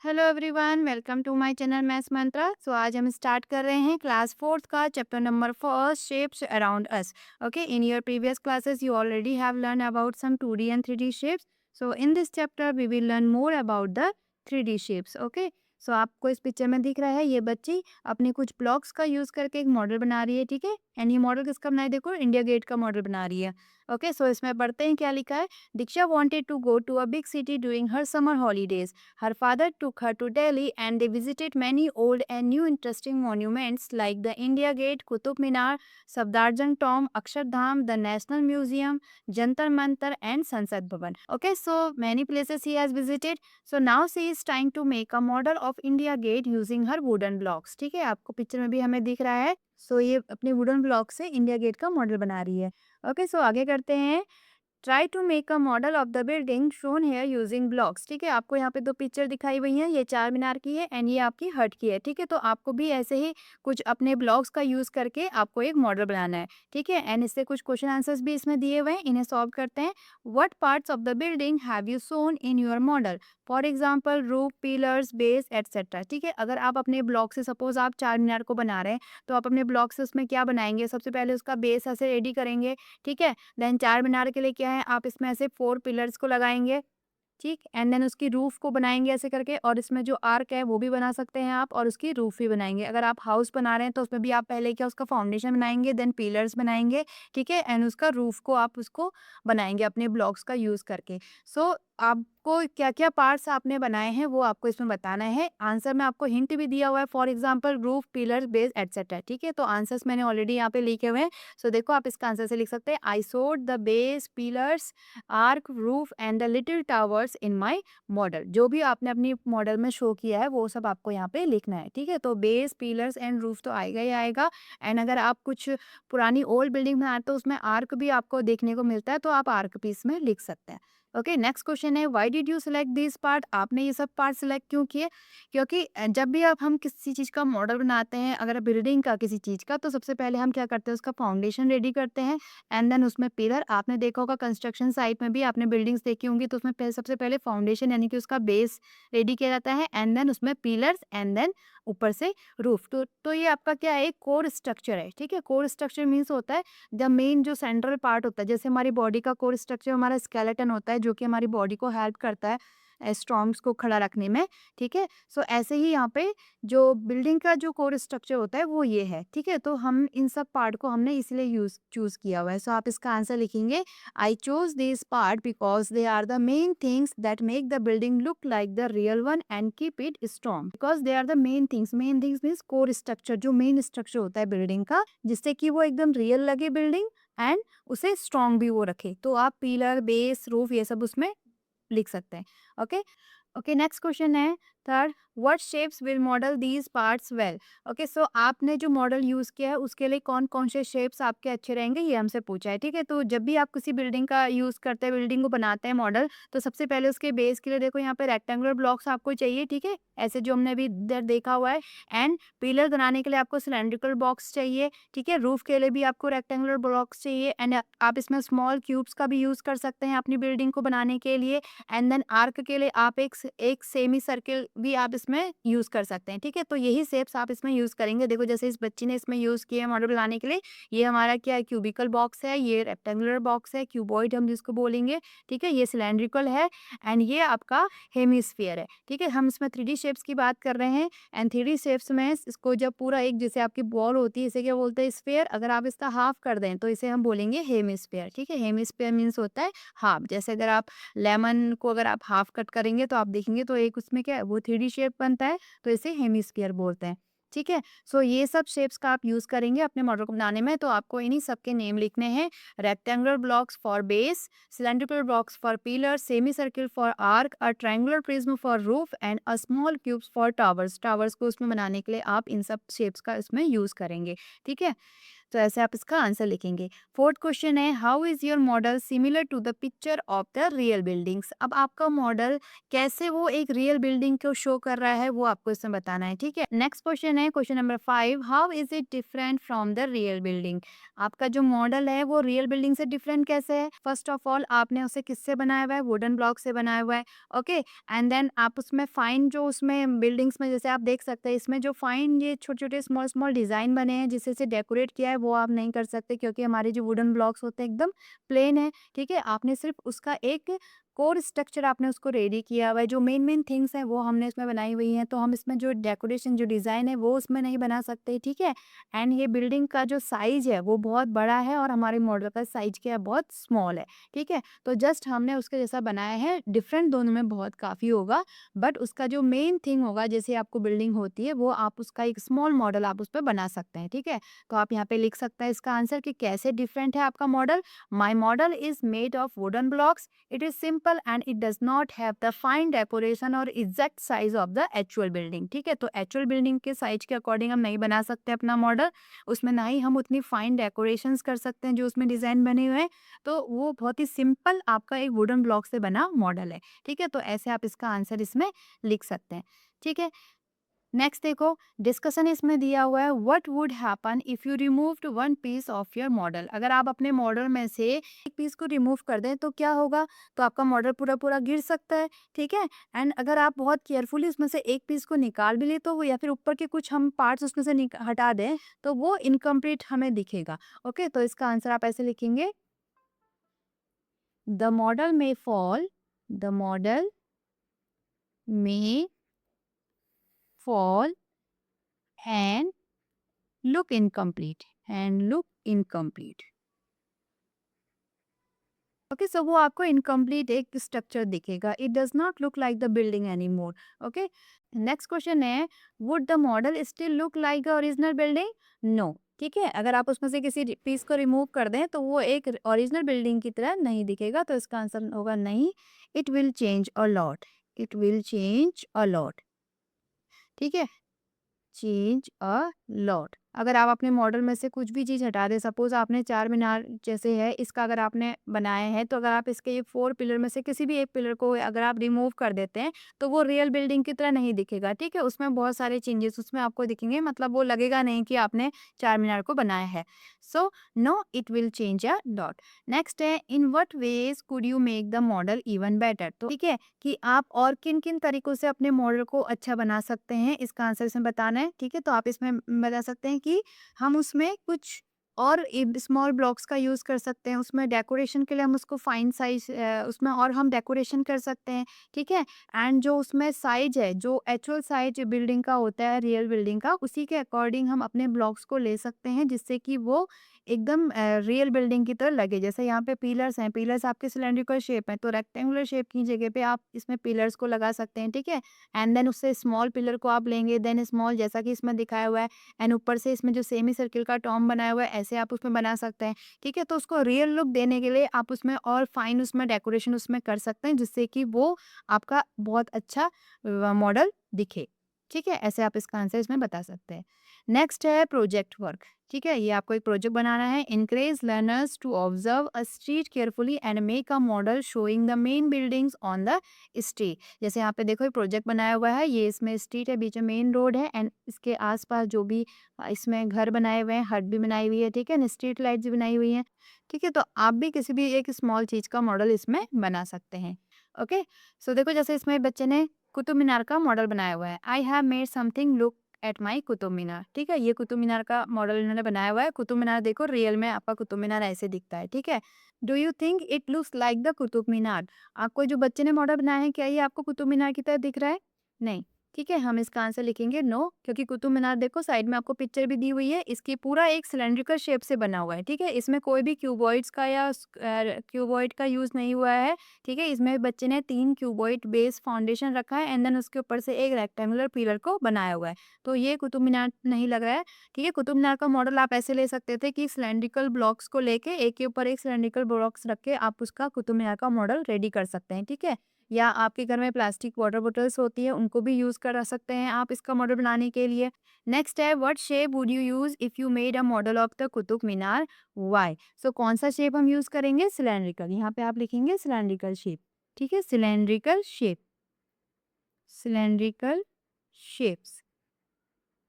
Hello everyone, welcome to my channel Maths Mantra. So आज हम start कर रहे हैं क्लास फोर्थ का chapter number first, shapes around us. Okay, in your previous classes you already have learn about some 2D and 3D shapes. So in this chapter we will learn more about the 3D shapes. Okay, so आपको इस picture में दिख रहा है ये बच्ची अपने कुछ ब्लॉक्स का यूज करके एक मॉडल बना रही है। ठीक है, एंड ये मॉडल किसका बना है? देखो, इंडिया गेट का मॉडल बना रही है। ओके, सो इसमें पढ़ते हैं क्या लिखा है। दीक्षा wanted to go to a big city during her summer holidays. Her father took her to Delhi and they visited many old and new interesting monuments like the India Gate, Qutub Minar, Safdarjung Tomb, Akshardham, the National Museum, Jantar Mantar and Sansad Bhavan. Okay, so many places he has visited. So now she is trying to make a model of India Gate using her wooden blocks. ठीक है, आपको picture में भी हमें दिख रहा है। So ये अपने वुडन ब्लॉक से इंडिया गेट का मॉडल बना रही है। ओके, सो आगे करते हैं। Try to make a model of the building shown here using blocks. ठीक है, आपको यहाँ पे दो पिक्चर दिखाई हुई हैं, ये चार मीनार की है एंड ये आपकी हट की है। ठीक है, तो आपको भी ऐसे ही कुछ अपने ब्लॉक्स का यूज करके आपको एक मॉडल बनाना है। ठीक है, एंड इससे कुछ क्वेश्चन आंसर्स भी इसमें दिए हुए हैं, इन्हें सॉल्व करते हैं। What parts of the building have you soon in your model? For example roof, pillars, base etcetera. ठीक है, अगर आप अपने ब्लॉक से सपोज आप चार मीनार को बना रहे हैं, तो आप अपने ब्लॉक से उसमें क्या बनाएंगे? सबसे पहले उसका बेस ऐसे रेडी करेंगे। ठीक है, देन चार मीनार के लिए क्या है, आप इसमें ऐसे 4 पिलर्स को लगाएँगे, ठीक? एंड देन उसकी रूफ को बनाएँगे ऐसे करके, और इसमें जो आर्क है वो भी बना सकते हैं आप, और उसकी रूफ भी बनाएँगे। अगर आप हाउस बना रहे हैं तो उसमें भी आप पहले क्या उसका फाउंडेशन बनाएँगे, देन पिलर्स बनाएँगे, ठीक है? एंड उसका रूफ को आप उसको बनाएँगे अपने ब्लॉक्स का यूज़ करके। सो आपको क्या-क्या पार्ट्स आपने बनाए हैं वो आपको इसमें बताना है। आंसर में आपको हिंट भी दिया हुआ है, for example roof, pillars, base etcetera. ठीक है? तो आंसर्स मैंने ऑलरेडी यहाँ पे लिखे हुए हैं। सो देखो, आप इसका आंसर से लिख सकते हैं, I showed the base, pillars, arc, roof and the little towers in my model. जो भी आपने अपनी मॉडल में शो किया है वो सब आपको यहाँ पे लिखना है। ठीक है, तो बेस, पिलर्स एंड रूफ तो आएगा ही आएगा। एंड अगर आप कुछ पुरानी ओल्ड बिल्डिंग बनाते तो उसमें आर्क भी आपको देखने को मिलता है, तो आप आर्क भी इसमें लिख सकते हैं। ओके, नेक्स्ट क्वेश्चन है, why did you select this part? आपने ये सब पार्ट सिलेक्ट क्यों किए? क्योंकि जब भी आप हम किसी चीज़ का मॉडल बनाते हैं, अगर बिल्डिंग का किसी चीज़ का, तो सबसे पहले हम क्या करते हैं, उसका फाउंडेशन रेडी करते हैं एंड देन उसमें पिलर। आपने देखा होगा कंस्ट्रक्शन साइट में भी आपने बिल्डिंग्स देखी होंगी, तो उसमें सबसे पहले फाउंडेशन यानी कि उसका बेस रेडी किया जाता है एंड देन उसमें पिलर्स एंड देन ऊपर से रूफ। तो ये आपका क्या है, एक कोर स्ट्रक्चर है। ठीक है, कोर स्ट्रक्चर मीन्स होता है द मेन जो सेंट्रल पार्ट होता है। जैसे हमारी बॉडी का कोर स्ट्रक्चर हमारा स्केलेटन होता है, जो कि हमारी बॉडी को हेल्प करता है स्टॉर्म्स को खड़ा रखने में। ठीक है, सो ऐसे ही यहाँ पे जो बिल्डिंग का जो कोर स्ट्रक्चर होता है वो ये है। ठीक है, तो हम इन सब पार्ट को हमने इसलिए यूज चूज किया हुआ है। सो आप इसका आंसर लिखेंगे, I chose this part because they are the main things that make the building look like the real one and keep it strong. Because they are the main things means core structure, जो main structure होता है building का, जिससे कि वो एकदम real लगे building and उसे स्ट्रॉन्ग भी वो रखे। तो आप पिलर, बेस, रूफ ये सब उसमें लिख सकते हैं। ओके, ओके, नेक्स्ट क्वेश्चन है third, what shapes will model these parts well? Okay, so आपने जो मॉडल यूज किया है उसके लिए कौन कौन से शेप्स आपके अच्छे रहेंगे, ये हमसे पूछा है। ठीक है, तो जब भी आप किसी बिल्डिंग का यूज करते हैं, बिल्डिंग को बनाते हैं मॉडल, तो सबसे पहले उसके बेस के लिए देखो यहाँ पे रेक्टेंगुलर ब्लॉक्स आपको चाहिए। ठीक है, ऐसे जो हमने अभी इधर देखा हुआ है। एंड पिलर बनाने के लिए आपको सिलेंड्रिकल बॉक्स चाहिए। ठीक है, रूफ के लिए भी आपको रेक्टेंगुलर ब्लॉक्स चाहिए एंड आप इसमें स्मॉल क्यूब्स का भी यूज कर सकते हैं अपनी बिल्डिंग को बनाने के लिए। एंड देन आर्क के लिए आप एक सेमी सर्किल भी आप इसमें यूज कर सकते हैं। ठीक है, तो यही शेप्स आप इसमें यूज करेंगे। देखो, जैसे इस बच्ची ने इसमें यूज किया मॉडल बनाने के लिए, ये हमारा क्या है, क्यूबिकल बॉक्स है, ये रेक्टेंगुलर बॉक्स है, क्यूबॉइड हम जिसको बोलेंगे। ठीक है, ये सिलेंड्रिकल है एंड ये आपका हेमिस्फीयर है। ठीक है, हम इसमें 3D शेप्स की बात कर रहे हैं एंड 3D शेप्स में इसको जब पूरा एक जैसे आपकी बॉल होती है, इसे क्या बोलते हैं, स्फीयर। अगर आप इसका हाफ कर दें तो इसे हम बोलेंगे हेमिस्फीयर। ठीक है, हेमिस्फीयर मीन्स होता है हाफ। जैसे अगर आप लेमन को अगर आप हाफ कट करेंगे तो आप देखेंगे तो एक उसमें क्या है, वो 3D शेप बनता है, तो इसे हेमिस्फीयर बोलते हैं। ठीक है, सो ये सब शेप्स का आप यूज करेंगे अपने मॉडल को बनाने में, तो आपको इन्हीं सब के नेम लिखने हैं। Rectangular blocks for base, cylindrical blocks for pillars, semicircle for arc, a triangular prism for roof and a small cubes for towers। Towers को उसमें बनाने के लिए आप इन सब शेप्स का इसमें यूज करेंगे। ठीक है, तो ऐसे आप इसका आंसर लिखेंगे। फोर्थ क्वेश्चन है, how is your model similar to the picture of the real buildings. अब आपका मॉडल कैसे वो एक रियल बिल्डिंग को शो कर रहा है वो आपको इसमें बताना है, ठीक है। नेक्स्ट क्वेश्चन है question number 5, how is it different from the real building. आपका जो मॉडल है वो रियल बिल्डिंग से डिफरेंट कैसे है। फर्स्ट ऑफ ऑल आपने उसे किससे बनाया हुआ है, वुडन ब्लॉक से बनाया हुआ है, ओके। एंड देन आप उसमें फाइन जो उसमें बिल्डिंग्स में जैसे आप देख सकते हैं इसमें जो फाइन ये छोटे छोटे स्मॉल स्मॉल डिजाइन बने हैं जिससे इसे डेकोरेट किया है वो आप नहीं कर सकते, क्योंकि हमारे जो वुडन ब्लॉक्स होते हैं एकदम प्लेन है, ठीक है। आपने सिर्फ उसका एक कोर स्ट्रक्चर आपने उसको रेडी किया हुआ है, जो मेन मेन थिंग्स हैं वो हमने इसमें बनाई हुई हैं, तो हम इसमें जो डेकोरेशन जो डिज़ाइन है वो उसमें नहीं बना सकते, ठीक है। एंड ये बिल्डिंग का जो साइज़ है वो बहुत बड़ा है और हमारे मॉडल का साइज़ क्या है, बहुत स्मॉल है, ठीक है। तो जस्ट हमने उसके जैसा बनाया है, डिफरेंट दोनों में बहुत काफ़ी होगा, बट उसका जो मेन थिंग होगा जैसे आपको बिल्डिंग होती है वो आप उसका एक स्मॉल मॉडल आप उस पे बना सकते हैं, ठीक है। तो आप यहाँ पे लिख सकते हैं इसका आंसर कि कैसे डिफरेंट है आपका model. My model is made of wooden blocks, it is simple and it does not have the fine decoration or exact size of the actual building, ठीक है। तो एक्चुअल बिल्डिंग के साइज के according हम नहीं बना सकते अपना मॉडल, उसमें ना ही हम उतनी फाइन डेकोरेशंस कर सकते हैं जो उसमें डिजाइन बने हुए हैं, तो वो बहुत ही सिंपल आपका एक वुडन ब्लॉक से बना मॉडल है, ठीक है। तो ऐसे आप इसका आंसर इसमें लिख सकते हैं, ठीक है। नेक्स्ट देखो, डिस्कशन इसमें दिया हुआ है, what would happen if you removed one piece of your model. अगर आप अपने मॉडल में से एक पीस को रिमूव कर दें तो क्या होगा, तो आपका मॉडल पूरा पूरा गिर सकता है, ठीक है। एंड अगर आप बहुत केयरफुली उसमें से एक पीस को निकाल भी ले तो वो या फिर ऊपर के कुछ हम पार्ट्स उसमें से हटा दें तो वो इनकम्प्लीट हमें दिखेगा, ओके। तो इसका आंसर आप ऐसे लिखेंगे, the model may fall, the model may fall and look incomplete and look incomplete, okay. So वो आपको इनकम्प्लीट एक स्ट्रक्चर दिखेगा, it does not look like the building any more, okay. Next question है, would the model still look like original building. No, ठीक है। अगर आप उसमें से किसी पीस को रिमूव कर दें तो वो एक ओरिजिनल बिल्डिंग की तरह नहीं दिखेगा, तो इसका आंसर होगा नहीं, it will change a lot, it will change a lot, ठीक है। Change a lot. अगर आप अपने मॉडल में से कुछ भी चीज़ हटा दें, सपोज आपने चार मीनार जैसे है इसका अगर आपने बनाया है, तो अगर आप इसके ये 4 पिलर में से किसी भी एक पिलर को अगर आप रिमूव कर देते हैं तो वो रियल बिल्डिंग की तरह नहीं दिखेगा, ठीक है। उसमें बहुत सारे चेंजेस उसमें आपको दिखेंगे, मतलब वो लगेगा नहीं कि आपने चार मीनार को बनाया है। So no, it will change a lot. Next है, in what ways could you make the model even better. तो ठीक है कि आप और किन किन तरीकों से अपने मॉडल को अच्छा बना सकते हैं, इसका आंसर इसमें बताना है, ठीक है। तो आप इसमें बता सकते हैं कि हम उसमें कुछ और स्मॉल ब्लॉक्स का यूज़ कर सकते हैं, उसमें डेकोरेशन के लिए हम उसको फाइन साइज उसमें और हम डेकोरेशन कर सकते हैं, ठीक है। एंड जो उसमें साइज है, जो एक्चुअल साइज बिल्डिंग का होता है रियल बिल्डिंग का, उसी के अकॉर्डिंग हम अपने ब्लॉक्स को ले सकते हैं जिससे कि वो एकदम रियल बिल्डिंग की तरह लगे। जैसे यहाँ पे पिलर्स हैं, पिलर्स आपके सिलेंड्रिकल शेप है, तो रेक्टेंगुलर शेप की जगह पे आप इसमें पिलर्स को लगा सकते हैं, ठीक है। एंड देन उससे स्मॉल पिलर को आप लेंगे, देन स्मॉल जैसा कि इसमें दिखाया हुआ है, एंड ऊपर से इसमें जो सेमी सर्किल का टॉम बनाया हुआ है ऐसे आप उसमें बना सकते हैं, ठीक है। तो उसको रियल लुक देने के लिए आप उसमें और फाइन उसमें डेकोरेशन उसमें कर सकते हैं जिससे कि वो आपका बहुत अच्छा मॉडल दिखे, ठीक है। ऐसे आप इसका आंसर इसमें बता सकते हैं। नेक्स्ट है प्रोजेक्ट वर्क, ठीक है। ये आपको एक प्रोजेक्ट बनाना है, encourage learners to observe a street carefully and make a model showing the main buildings on the street. जैसे यहाँ पे देखो एक प्रोजेक्ट बनाया हुआ है, ये इसमें स्ट्रीट है, बीच में मेन रोड है, एंड इसके आसपास जो भी इसमें घर बनाए हुए हैं, हट भी बनाई हुई है, ठीक है, स्ट्रीट लाइट्स भी बनाई हुई हैं, ठीक है। तो आप भी किसी भी एक स्मॉल चीज का मॉडल इसमें बना सकते हैं, ओके। सो देखो जैसे इसमें बच्चे ने कुतुब मीनार का मॉडल बनाया हुआ है, I have made something look at my Qutub Minar, ठीक है। ये कुतुब मीनार का मॉडल इन्होंने बनाया हुआ है, कुतुब मीनार देखो रियल में आपका कुतुब मीनार ऐसे दिखता है, ठीक है। Do you think it looks like the Qutub Minar. आपको जो बच्चे ने मॉडल बनाया है क्या ये आपको कुतुब मीनार की तरह दिख रहा है, नहीं, ठीक है। हम इसका आंसर लिखेंगे नो, क्योंकि कुतुब मीनार देखो साइड में आपको पिक्चर भी दी हुई है, इसकी पूरा एक सिलेंड्रिकल शेप से बना हुआ है, ठीक है। इसमें कोई भी क्यूबॉइड्स का या क्यूबॉइड का यूज नहीं हुआ है, ठीक है। इसमें बच्चे ने 3 क्यूबॉइड बेस फाउंडेशन रखा है, एंड देन उसके ऊपर से एक रेक्टेंगुलर पिलर को बनाया हुआ है, तो ये कुतुब मीनार नहीं लग रहा है, ठीक है। कुतुब मीनार का मॉडल आप ऐसे ले सकते थे कि सिलेंड्रिकल ब्लॉक्स को लेके एक के ऊपर एक सिलेंड्रिकल ब्लॉक्स रख के आप उसका कुतुब मीनार का मॉडल रेडी कर सकते हैं, ठीक है। या आपके घर में प्लास्टिक वाटर बॉटल्स होती है, उनको भी यूज़ कर सकते हैं आप इसका मॉडल बनाने के लिए। नेक्स्ट है, what shape would you use if you made a model of the Qutub Minar, why? So कौन सा शेप हम यूज़ करेंगे? सिलेंड्रिकल। यहाँ पे आप लिखेंगे सिलेंड्रिकल शेप, ठीक है? Cylindrical shape, cylindrical shapes.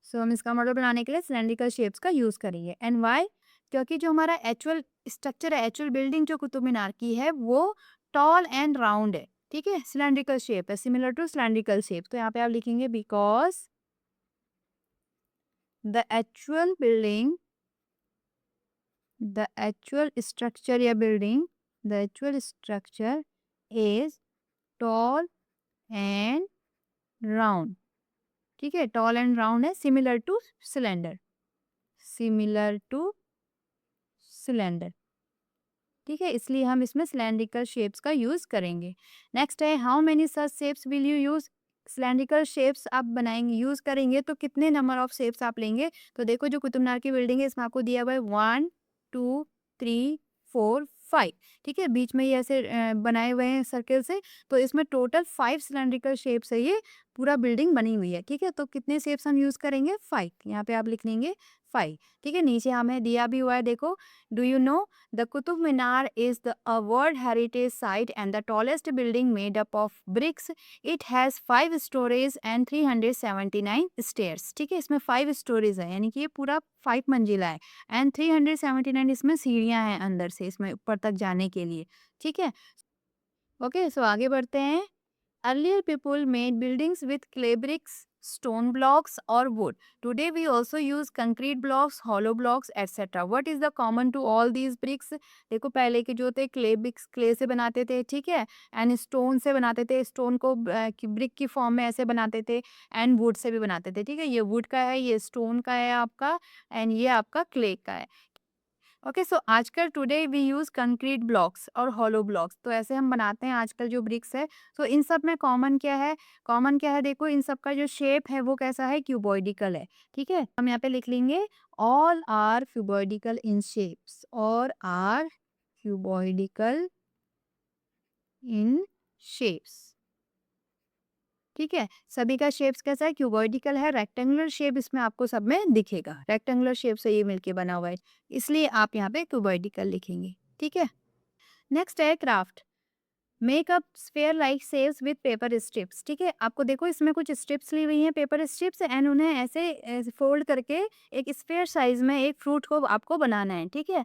So हम इसका मॉडल बनाने के लिए सिलेंड्रिकल शेप्स का यूज़ करेंगे। And why? क्योंकि जो हमारा एक्चुअल स्ट्रक्चर है, एक्चुअल बिल्डिंग जो कुतुब मीनार की है, वो टॉल एंड राउंड है, ठीक है? सिलेंड्रिकल शेप है, सिमिलर टू सिलेंड्रिकल शेप। तो यहाँ पे आप लिखेंगे because the actual building, the actual structure या building, the actual structure is tall and round, ठीक है? टॉल एंड राउंड है, similar to cylinder, similar to cylinder, ठीक है? इसलिए हम इसमें सिलेंड्रिकल शेप्स का यूज़ करेंगे। नेक्स्ट है, how many such shapes will you use? Cylindrical shapes आप बनाएंगे, यूज़ करेंगे तो कितने नंबर ऑफ शेप्स आप लेंगे? तो देखो जो कुतुब मीनार की बिल्डिंग है, इसमें आपको दिया हुआ है 1 2 3 4 5, ठीक है? बीच में ये ऐसे बनाए हुए हैं सर्किल से, तो इसमें टोटल 5 सिलेंड्रिकल शेप्स है, ये पूरा बिल्डिंग बनी हुई है, ठीक है? तो कितने शेप्स हम यूज़ करेंगे? 5। यहाँ पे आप लिख लेंगे 5, ठीक है? नीचे हमें दिया भी हुआ है, देखो, do you know the Qutub Minar is a World Heritage Site and the tallest building made up of bricks. It has 5 stories and 379 stairs. ठीक है, इसमें 5 stories है, यानी कि ये पूरा 5 मंजिला है, एंड 379 इसमें सीढ़ियां हैं अंदर से इसमें ऊपर तक जाने के लिए, ठीक है? ओके, सो आगे बढ़ते हैं। Earlier people made buildings with clay bricks, stone blocks or wood. Today we also use concrete blocks, hollow blocks, etc. What is the common to all these bricks? देखो पहले के जो थे क्ले ब्रिक्स, क्ले से बनाते थे, ठीक है? एंड स्टोन से बनाते थे, स्टोन को ब्रिक की फॉर्म में ऐसे बनाते थे, एंड वुड से भी बनाते थे, ठीक है? ये वुड का है, ये स्टोन का है आपका, एंड ये आपका क्ले का है। ओके, सो आजकल today we use concrete blocks और हॉलो ब्लॉक्स, तो ऐसे हम बनाते हैं आजकल जो ब्रिक्स है। तो इन सब में कॉमन क्या है? कॉमन क्या है? देखो इन सब का जो शेप है वो कैसा है? क्यूबॉइडिकल है, ठीक है? हम यहाँ पे लिख लेंगे ऑल आर क्यूबॉइडिकल इन शेप्स, और आर क्यूबॉइडिकल इन शेप्स, ठीक है? सभी का शेप्स कैसा है? क्यूबॉइडिकल है, रेक्टेंगुलर शेप इसमें आपको सब में दिखेगा, रेक्टेंगुलर शेप से ये मिलके बना हुआ है, इसलिए आप यहाँ पे क्यूबॉइडिकल लिखेंगे, ठीक है? नेक्स्ट है craft, make up sphere like shapes with paper strips, ठीक है? आपको देखो इसमें कुछ स्ट्रिप्स ली हुई हैं, पेपर स्ट्रिप्स, एंड उन्हें ऐसे फोल्ड करके एक स्फेयर साइज में एक फ्रूट को आपको बनाना है, ठीक है?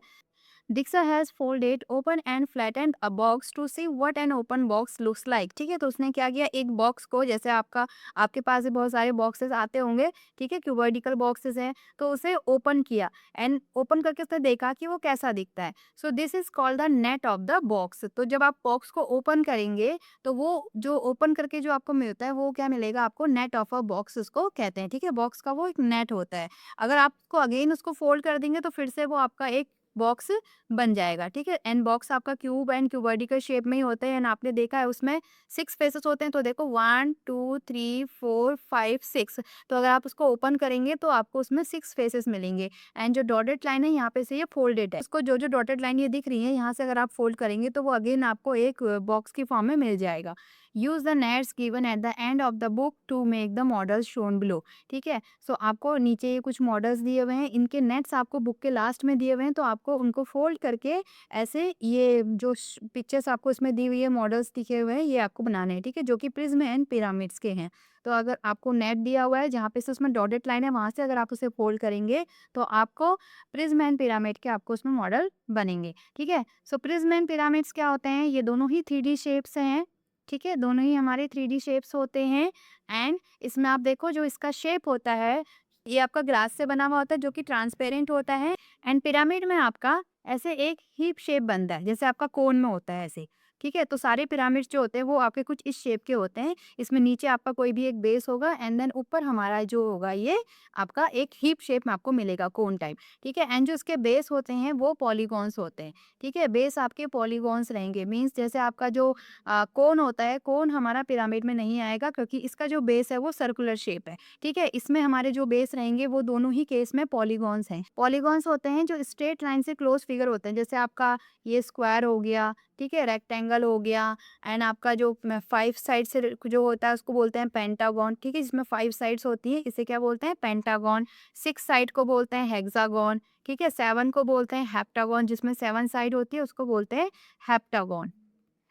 Dixa has folded, open and flattened a box to see what an open box looks like, ठीक है? तो उसने क्या किया, एक बॉक्स को, जैसे आपके पास भी बहुत सारे बॉक्सेस आते होंगे, ठीक है? क्यूबॉइडिकल बॉक्सेस हैं, तो उसे ओपन किया, एंड ओपन करके उसने देखा कि वो कैसा दिखता है। So this is called the net of the box. तो जब आप बॉक्स को ओपन करेंगे, तो वो जो ओपन करके जो आपको मिलता है, वो क्या मिलेगा आपको? नेट ऑफ अ बॉक्स उसको कहते हैं, ठीक है? बॉक्स का वो एक नेट होता है। अगर आप उसको अगेन उसको फोल्ड कर देंगे, तो फिर से वो आपका एक बॉक्स बन जाएगा, ठीक है? एंड बॉक्स आपका क्यूब एंड क्यूबॉइडिकल शेप में ही होते हैं, एंड आपने देखा है उसमें 6 फेसेस होते हैं, तो देखो 1 2 3 4 5 6, तो अगर आप उसको ओपन करेंगे तो आपको उसमें 6 फेसेस मिलेंगे, एंड जो डॉटेड लाइन है यहाँ पे से ये फोल्डेड है, उसको जो जो डॉटेड लाइन ये दिख रही है यहाँ से अगर आप फोल्ड करेंगे तो वो अगेन आपको एक बॉक्स की फॉर्म में मिल जाएगा। Use the nets given at the end of the book to make the model shown below, ठीक है? सो आपको नीचे ये कुछ मॉडल्स दिए हुए हैं, इनके नेट्स आपको बुक के लास्ट में दिए हुए हैं, तो आपको उनको फोल्ड करके ऐसे ये जो पिक्चर्स आपको इसमें दी हुई है, मॉडल्स दिखे हुए हैं, ये आपको बनाने हैं, ठीक है? जो कि प्रिज्म एंड पिरामिड्स के हैं। तो अगर आपको नेट दिया हुआ है जहाँ पे से उसमें डॉटेड लाइन है, वहां से अगर आप उसे फोल्ड करेंगे तो आपको प्रिज्म एंड पिरामिड के आपको उसमें मॉडल बनेंगे, ठीक है? सो प्रिज्म एंड पिरामिड्स क्या होते हैं? ये दोनों ही 3D शेप्स हैं, ठीक है? दोनों ही हमारे 3D शेप्स होते हैं, एंड इसमें आप देखो जो इसका शेप होता है, ये आपका ग्लास से बना हुआ होता है जो कि ट्रांसपेरेंट होता है, एंड पिरामिड में आपका ऐसे एक हीप शेप बनता है, जैसे आपका कोन में होता है ऐसे, ठीक है? तो सारे पिरामिड्स जो होते हैं वो आपके कुछ इस शेप के होते हैं। इसमें नीचे आपका कोई भी एक बेस होगा, एंड देन ऊपर हमारा जो होगा ये आपका एक हीप शेप में आपको मिलेगा, कोन टाइप, ठीक है? एंड जो इसके बेस होते हैं वो पॉलीगॉन्स होते हैं, ठीक है? बेस आपके पॉलीगॉन्स रहेंगे, मीन्स जैसे आपका जो कोन होता है, कोन हमारा पिरामिड में नहीं आएगा क्योंकि इसका जो बेस है वो सर्कुलर शेप है, ठीक है? इसमें हमारे जो बेस रहेंगे वो दोनों ही केस में पॉलीगॉन्स हैं। पॉलीगॉन्स होते हैं जो स्ट्रेट लाइन से क्लोज फिगर होते हैं, जैसे आपका ये स्क्वायर हो गया, ठीक है? रेक्टेंगल रेक्टेंगल हो गया, एंड आपका जो 5 साइड से जो होता है उसको बोलते हैं पेंटागन, ठीक है, जिसमें 5 साइड्स होती है, इसे क्या बोलते हैं पेंटागन। 6 साइड को बोलते हैं हेक्सागन, ठीक है। 7 को बोलते हैं हेप्टागन, जिसमें 7 साइड होती है उसको बोलते हैं हेप्टागन,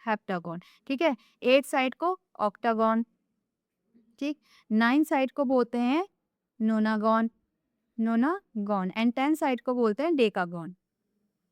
हेप्टागन, ठीक है। 8 साइड को ऑक्टागन, ठीक। 9 साइड को बोलते हैं नोनागन, नोनागन, एंड 10 साइड को बोलते हैं डेकागन,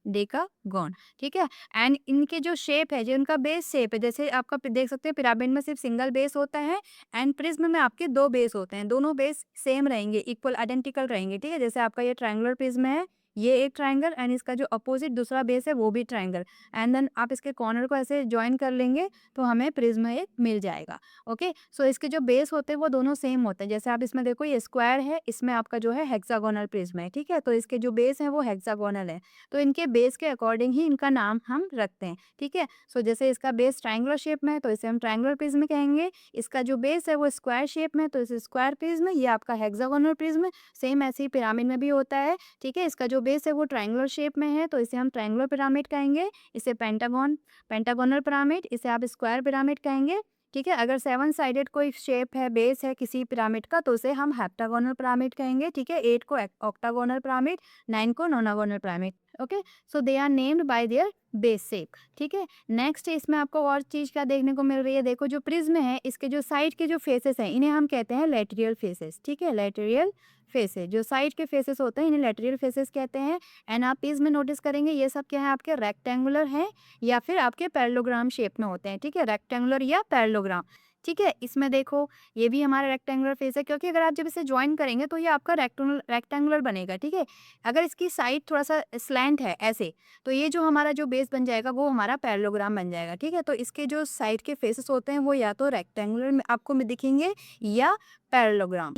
डेकागन, ठीक है। एंड इनके जो शेप है, जो इनका बेस शेप है, जैसे आपका देख सकते हैं पिरामिड में सिर्फ सिंगल बेस होता है, एंड प्रिज्म में आपके 2 बेस होते हैं, दोनों बेस सेम रहेंगे, इक्वल आइडेंटिकल रहेंगे, ठीक है। जैसे आपका ये ट्रायंगुलर प्रिज्म है, ये एक ट्रायंगल, एंड इसका जो अपोजिट दूसरा बेस है वो भी ट्रायंगल, एंड देन आप इसके कॉर्नर को ऐसे ज्वाइन कर लेंगे तो हमें प्रिज्म एक मिल जाएगा। ओके, सो इसके जो बेस होते हैं वो दोनों सेम होते हैं। जैसे आप इसमें देखो ये स्क्वायर है, इसमें आपका जो है हेक्सागोनल प्रिज्म है, ठीक है। तो इसके जो बेस है वो हेक्सागोनल है, तो इनके बेस के अकॉर्डिंग ही इनका नाम हम रखते हैं, ठीक है। सो जैसे इसका बेस ट्रायंगुलर शेप में है तो इसे हम ट्रायंगुलर प्रिज्म कहेंगे, इसका जो बेस है वो स्क्वायर शेप में है तो इसे स्क्वायर प्रिज्म, ये आपका हेक्सागोनल प्रिज्म। सेम ऐसे ही पिरामिड में भी होता है, ठीक है। इसका जो बेस है वो ट्रायंगुलर शेप में है तो इसे हम ट्रायंगुलर पिरामिड कहेंगे, इसे पेंटागन, पेंटागोनल पिरामिड, इसे आप स्क्वायर पिरामिड कहेंगे, ठीक है। अगर 7 साइडेड कोई शेप है, बेस है किसी पिरामिड का, तो उसे हम हेप्टागोनल पिरामिड कहेंगे, ठीक है। 8 को ऑक्टागोनल पिरामिड, 9 को nonagonal pyramid. Okay, so they are named by their base shape, ठीक है। नेक्स्ट इसमें आपको और चीज क्या देखने को मिल रही है, देखो जो प्रिज्म है इसके जो साइड के जो फेसेस हैं इन्हें हम कहते हैं लैटेरियल फेसेस, ठीक है। लैटेरियल फेसेस, जो साइड के फेसेस होते हैं इन्हें लैटेरियल फेसेस कहते हैं। एंड आप प्रिज्म में नोटिस करेंगे ये सब क्या है, आपके रेक्टेंगुलर हैं या फिर आपके पैरेललोग्राम शेप में होते हैं, ठीक है, रेक्टेंगुलर या पैरेललोग्राम, ठीक है। इसमें देखो ये भी हमारा रेक्टेंगुलर फेस है, क्योंकि अगर आप जब इसे ज्वाइन करेंगे तो ये आपका रेक्टेंगुलर बनेगा, ठीक है। अगर इसकी साइड थोड़ा सा स्लैंट है ऐसे, तो ये जो हमारा जो बेस बन जाएगा वो हमारा पैरेललोग्राम बन जाएगा, ठीक है। तो इसके जो साइड के फेसेस होते हैं वो या तो रेक्टेंगुलर में आपको में दिखेंगे या पैरेललोग्राम,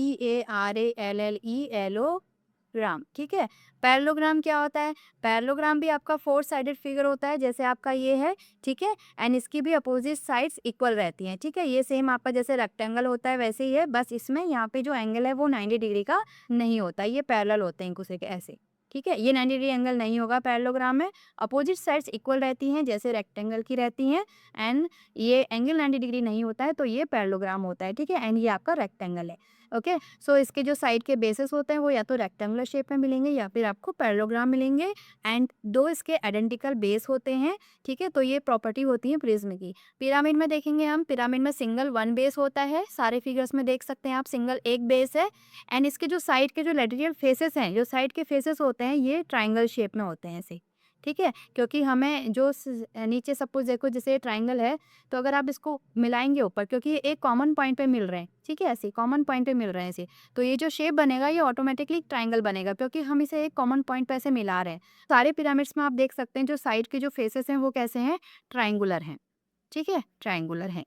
PARALLE ग्राम, ठीक है। पैरेललोग्राम क्या होता है, पैरेललोग्राम भी आपका 4 साइडेड फिगर होता है, जैसे आपका ये है, ठीक है। एंड इसकी भी अपोजिट साइड्स इक्वल रहती हैं, ठीक है। ये सेम आपका जैसे रेक्टेंगल होता है वैसे ही है, बस इसमें यहाँ पे जो एंगल है वो 90 डिग्री का नहीं होता, ये पैरेलल होते हैं एक दूसरे के ऐसे, ठीक है। ये 90 डिग्री एंगल नहीं होगा पैरेललोग्राम में, अपोजिट साइड्स इक्वल रहती हैं जैसे रेक्टेंगल की रहती हैं, एंड ये एंगल 90 डिग्री नहीं होता है तो ये पैरेललोग्राम होता है, ठीक है। एंड ये आपका रेक्टेंगल है। ओके, सो इसके जो साइड के बेसिस होते हैं वो या तो रेक्टेंगुलर शेप में मिलेंगे या फिर आपको पैरेललोग्राम मिलेंगे, एंड 2 इसके आइडेंटिकल बेस होते हैं, ठीक है। तो ये प्रॉपर्टी होती है प्रिज्म की। पिरामिड में देखेंगे हम, पिरामिड में सिंगल 1 बेस होता है, सारे फिगर्स में देख सकते हैं आप, सिंगल एक बेस है, एंड इसके जो साइड के जो लैटेरियल फेसेस हैं, जो साइड के फेसेस होते हैं ये ट्राइंगल शेप में होते हैं ऐसे, ठीक है। क्योंकि हमें जो नीचे सपोज देखो जैसे ट्राइंगल है, तो अगर आप इसको मिलाएंगे ऊपर, क्योंकि ये एक कॉमन पॉइंट पे मिल रहे हैं, ठीक है, ऐसे कॉमन पॉइंट पे मिल रहे हैं ऐसे, तो ये जो शेप बनेगा ये ऑटोमेटिकली ट्राइंगल बनेगा, क्योंकि हम इसे एक कॉमन पॉइंट पे ऐसे मिला रहे हैं। सारे पिरामिड्स में आप देख सकते हैं जो साइड के जो फेसेस हैं वो कैसे हैं, ट्राइंगुलर हैं, ठीक है, ट्राइंगुलर हैं।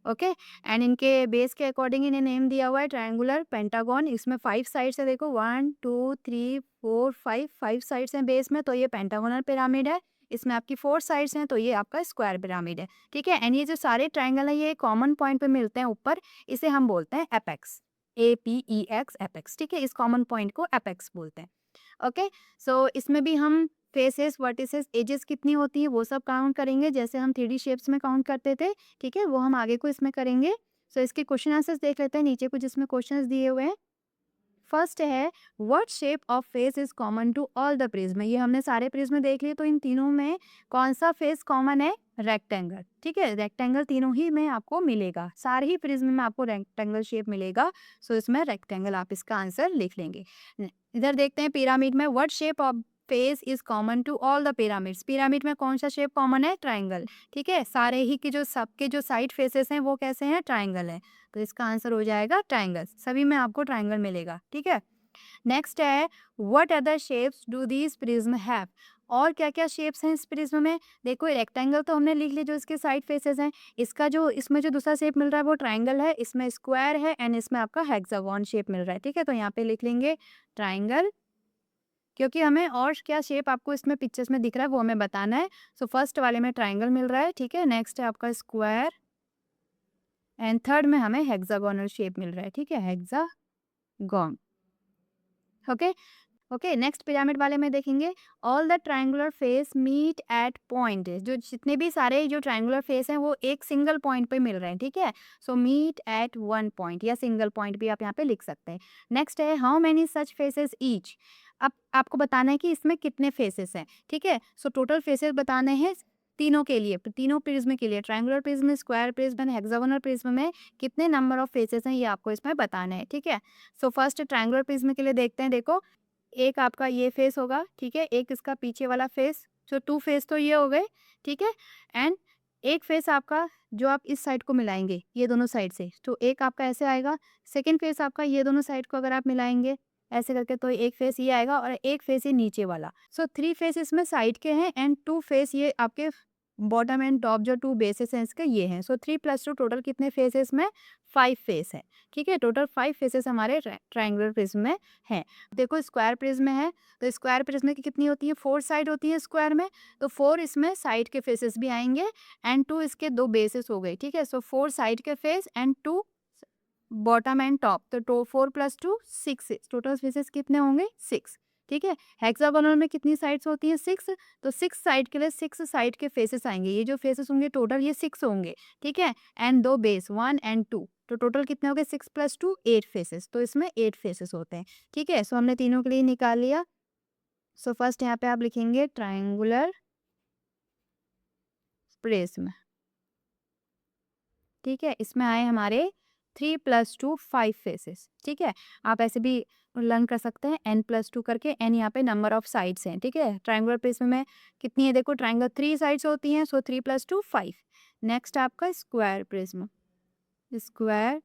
ओके, एंड इनके बेस के अकॉर्डिंग इन्हें नेम दिया हुआ है ट्रायंगुलर पेंटागन। इसमें 5 साइड्स है, देखो 1 2 3 4 5, 5 साइड्स हैं बेस में, तो ये पेंटागोनल पिरामिड है। इसमें आपकी 4 साइड्स हैं तो ये आपका स्क्वायर पिरामिड है, ठीक है। एंड ये जो सारे ट्रायंगल है ये कॉमन पॉइंट पे मिलते हैं ऊपर, इसे हम बोलते हैं एपेक्स, APEX एपेक्स, ठीक है। इस कॉमन पॉइंट को एपेक्स बोलते हैं। ओके, सो इसमें भी हम फेसेस, वर्टिसेस, एजेस कितनी होती है वो सब काउंट करेंगे, जैसे हम 3D शेप्स में काउंट करते थे, ठीक है, वो हम आगे को इसमें करेंगे। सो इसके क्वेश्चन आंसर्स देख लेते हैं, नीचे कुछ इसमें क्वेश्चंस दिए हुए हैं। फर्स्ट है, what shape of face is common to all the prism, ये हमने सारे प्रिज्म देख लिए, तो इन तीनों में कौन सा फेस कॉमन है, रेक्टेंगल, ठीक है। रेक्टेंगल तीनों ही में आपको मिलेगा, सारे ही प्रिज्म में आपको रेक्टेंगल शेप मिलेगा, सो इसमें रेक्टेंगल आप इसका आंसर लिख लेंगे। इधर देखते हैं पिरामिड में, what shape of face is common to all the pyramids, pyramid में कौन सा शेप कॉमन है, ट्राइंगल, ठीक है। सारे ही के जो सबके जो साइड फेसेस हैं वो कैसे हैं, ट्राइंगल है, तो इसका आंसर हो जाएगा ट्राइंगल, सभी में आपको ट्राइंगल मिलेगा, ठीक है। नेक्स्ट है, what other shapes do these prism have, और क्या क्या शेप्स हैं इस प्रिज्म में, देखो रेक्टेंगल तो हमने लिख लिया जो इसके साइड फेसेस हैं, इसका जो इसमें जो दूसरा शेप मिल रहा है वो ट्राइंगल है, इसमें स्क्वायर है, एंड इसमें आपका हेक्सागन शेप मिल रहा है, ठीक है। तो यहाँ पे लिख लेंगे ट्राइंगल, क्योंकि हमें और क्या शेप आपको इसमें पिक्चर्स में दिख रहा है वो हमें बताना है। सो फर्स्ट वाले में ट्राइंगल मिल रहा है, ठीक है। नेक्स्ट है आपका स्क्वायर, एंड थर्ड में हमें हेक्सागोनल शेप मिल रहा है, ठीक है, hexagon. Okay, okay, next pyramid वाले में देखेंगे all the triangular face meet at point, जो जितने भी सारे जो ट्रायंगुलर फेस हैं वो एक सिंगल पॉइंट पे मिल रहे हैं, ठीक है। So meet at one point या सिंगल पॉइंट भी आप यहाँ पे लिख सकते हैं। नेक्स्ट है how many such faces each, अब आपको बताना है कि इसमें कितने फेसेस हैं, ठीक है। सो टोटल फेसेस बताने हैं तीनों के लिए, तीनों प्रिज्म के लिए, triangular prism, square prism, hexagonal prism में कितने नंबर ऑफ फेसेस हैं ये आपको इसमें बताना है, ठीक है। सो फर्स्ट ट्रायंगुलर प्रिज्म के लिए देखते हैं। देखो, एक आपका ये फेस होगा, ठीक है, एक इसका पीछे वाला फेस, जो 2 फेस तो ये हो गए, ठीक है। एंड एक फेस आपका जो आप इस साइड को मिलाएँगे, ये दोनों साइड से, तो एक आपका ऐसे आएगा। सेकंड फेस आपका ये दोनों साइड को अगर आप मिलाएँगे, ऐसे करके, तो एक फेस ये आएगा और एक फेस ये नीचे वाला। सो 3 फेस इसमें साइड के हैं एंड 2 फेस ये आपके बॉटम एंड टॉप, जो 2 बेसेस हैं इसके ये हैं। सो 3 + 2 टोटल कितने फेस है इसमें? 5 फेस है, ठीक है। टोटल 5 फेसेस हमारे ट्रायंगुलर प्रिज्म में हैं। देखो, स्क्वायर प्रिज्म है, तो स्क्वायर प्रिज्म की कितनी होती है? 4 साइड होती है स्क्वायर में, तो 4 इसमें साइड के फेसेस भी आएँगे एंड 2 इसके 2 बेसेस हो गए, ठीक है। सो 4 साइड के face and 2 bottom and top, तो 4 + 2 6, टोटल फेसेस कितने होंगे? 6, ठीक है। हेक्सागोनल में कितनी साइड्स होती हैं? 6, तो 6 साइड के लिए 6 साइड के फेसेस आएँगे। ये जो फेसेस होंगे टोटल ये 6 होंगे, ठीक है। एंड 2 बेस 1 एंड 2, तो टोटल कितने हो गए? 6 + 2 8 फेसेस, तो इसमें 8 फेसेस होते हैं, ठीक है। सो हमने तीनों के लिए निकाल लिया। सो फर्स्ट यहाँ पे आप लिखेंगे ट्रायंगुलर प्रिज्म, ठीक है। इसमें आए हमारे 3 + 2 5 फेसेस, ठीक है। आप ऐसे भी लर्न कर सकते हैं n + 2 करके, n यहाँ पे नंबर ऑफ साइड्स हैं, ठीक है। ट्रायंगुलर प्रिज्म में कितनी है? देखो, ट्रायंगल 3 साइड्स होती हैं, सो 3 + 2 5। नेक्स्ट आपका स्क्वायर प्रिज्म, स्क्वायर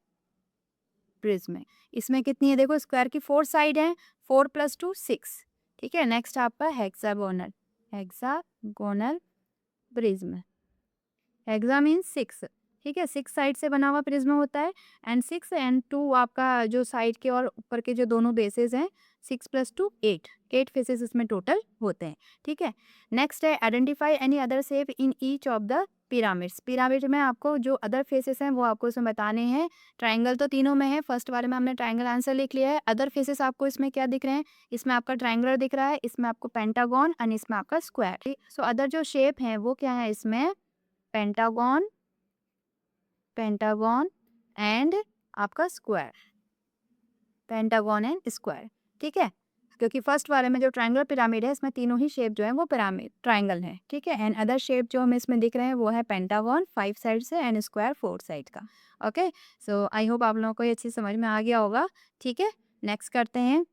प्रिज्म है, इसमें कितनी है? देखो, स्क्वायर की 4 साइड हैं, 4 + 2 6, ठीक है। नेक्स्ट आपका hexagonal, hexagonal prism, hexa means 6, ठीक है। 6 साइड से बना हुआ प्रिज्म होता है एंड 6 एंड 2 आपका जो साइड के और ऊपर के जो दोनों बेसेस हैं, 6 + 2 8, 8 फेसेस इसमें टोटल होते हैं, ठीक है। नेक्स्ट है identify any other shape in each of the pyramids, pyramid में आपको जो अदर फेसेस हैं वो आपको इसमें बताने हैं। ट्राइंगल तो तीनों में है, फर्स्ट वाले में हमने ट्राइंगल आंसर लिख लिया है। अदर फेसेस आपको इसमें क्या दिख रहे हैं? इसमें आपका ट्राइंगुलर दिख रहा है, इसमें आपको पेंटागन एंड इसमें आपका स्क्वायर। सो अदर जो शेप हैं वो क्या है इसमें? पेंटागन, पेंटागन एंड आपका स्क्वायर, पेंटागन एंड स्क्वायर, ठीक है। क्योंकि फर्स्ट वाले में जो ट्रायंगुलर पिरामिड है इसमें तीनों ही शेप जो है वो पिरामिड ट्रायंगल है, ठीक है। एंड अदर शेप जो हमें इसमें दिख रहे हैं वो है पेंटागन 5 साइड से एंड स्क्वायर 4 साइड का। ओके, सो आई होप आप लोगों को ये चीज़ समझ में आ गया होगा, ठीक है। नेक्स्ट करते हैं,